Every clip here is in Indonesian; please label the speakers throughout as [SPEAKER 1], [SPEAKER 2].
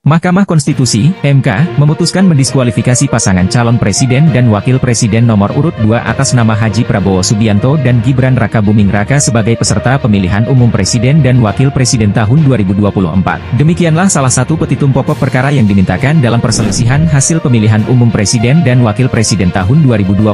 [SPEAKER 1] Mahkamah Konstitusi, MK, memutuskan mendiskualifikasi pasangan calon presiden dan wakil presiden nomor urut 2 atas nama Haji Prabowo Subianto dan Gibran Rakabuming Raka sebagai peserta pemilihan umum presiden dan wakil presiden tahun 2024. Demikianlah salah satu petitum pokok perkara yang dimintakan dalam perselisihan hasil pemilihan umum presiden dan wakil presiden tahun 2024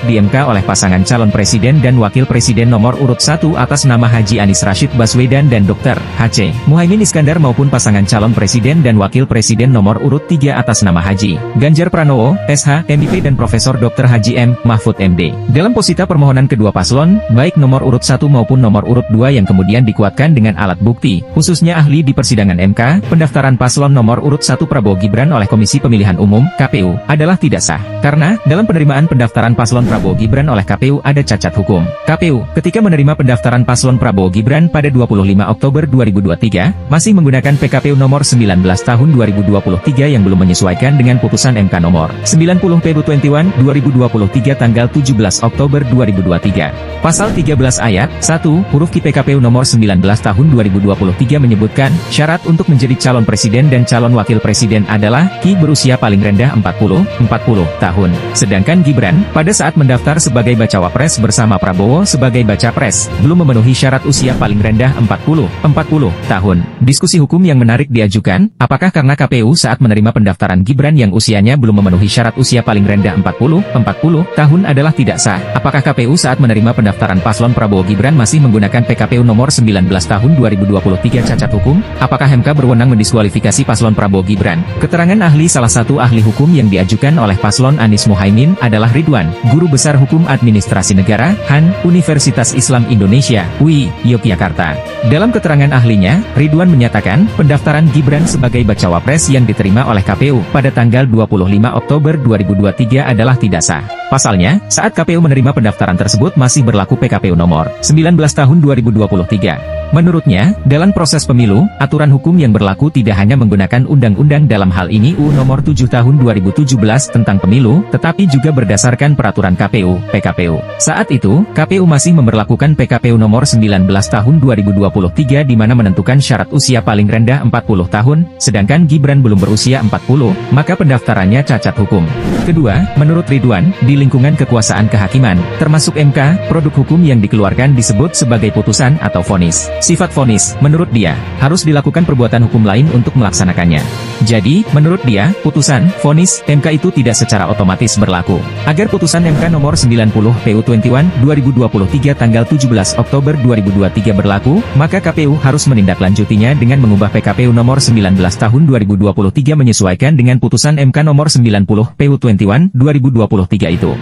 [SPEAKER 1] di MK oleh pasangan calon presiden dan wakil presiden nomor urut 1 atas nama Haji Anies Rashid Baswedan dan Dr. H.C. Muhaimin Iskandar maupun pasangan calon presiden dan Wakil Presiden nomor urut 3 atas nama Haji Ganjar Pranowo, SH, MIP dan Profesor Dr. Haji M. Mahfud MD. Dalam posita permohonan kedua paslon, baik nomor urut 1 maupun nomor urut 2 yang kemudian dikuatkan dengan alat bukti, khususnya ahli di persidangan MK, pendaftaran paslon nomor urut 1 Prabowo Gibran oleh Komisi Pemilihan Umum, KPU, adalah tidak sah. Karena, dalam penerimaan pendaftaran paslon Prabowo Gibran oleh KPU ada cacat hukum. KPU, ketika menerima pendaftaran paslon Prabowo Gibran pada 25 Oktober 2023, masih menggunakan PKPU nomor 19 tahun 2023 yang belum menyesuaikan dengan putusan MK nomor 90 PB 21 2023 tanggal 17 Oktober 2023. Pasal 13 ayat 1 huruf Q PKPU nomor 19 tahun 2023 menyebutkan syarat untuk menjadi calon presiden dan calon wakil presiden adalah Q berusia paling rendah 40 tahun. Sedangkan Gibran pada saat mendaftar sebagai bacawa pres bersama Prabowo sebagai baca pres belum memenuhi syarat usia paling rendah 40 tahun. Diskusi hukum yang menarik diajukan, apakah karena KPU saat menerima pendaftaran Gibran yang usianya belum memenuhi syarat usia paling rendah 40 tahun adalah tidak sah? Apakah KPU saat menerima pendaftaran paslon Prabowo Gibran masih menggunakan PKPU nomor 19 tahun 2023 cacat hukum? Apakah MK berwenang mendiskualifikasi paslon Prabowo Gibran? Keterangan ahli salah satu ahli hukum yang diajukan oleh paslon Anies Muhaimin adalah Ridwan, Guru Besar Hukum Administrasi Negara, HAN, Universitas Islam Indonesia, UI, Yogyakarta. Dalam keterangan ahlinya, Ridwan menyatakan pendaftaran Gibran sebagai bacawa pres yang diterima oleh KPU pada tanggal 25 Oktober 2023 adalah tidak sah. Pasalnya, saat KPU menerima pendaftaran tersebut masih berlaku PKPU nomor 19 tahun 2023. Menurutnya, dalam proses pemilu, aturan hukum yang berlaku tidak hanya menggunakan undang-undang dalam hal ini UU nomor 7 tahun 2017 tentang pemilu, tetapi juga berdasarkan peraturan KPU, PKPU. Saat itu, KPU masih memberlakukan PKPU nomor 19 tahun 2023 di mana menentukan syarat usia paling rendah 40 tahun, sedangkan Gibran belum berusia 40, maka pendaftarannya cacat hukum. Kedua, menurut Ridwan, di lingkungan kekuasaan kehakiman, termasuk MK, produk hukum yang dikeluarkan disebut sebagai putusan atau vonis. Sifat vonis, menurut dia, harus dilakukan perbuatan hukum lain untuk melaksanakannya. Jadi, menurut dia, putusan, vonis, MK itu tidak secara otomatis berlaku. Agar putusan MK nomor 90 PU 21 2023 tanggal 17 Oktober 2023 berlaku, maka KPU harus menindaklanjutinya dengan mengubah PKPU nomor 19 tahun 2023 menyesuaikan dengan putusan MK nomor 90 PU 21 2023 itu.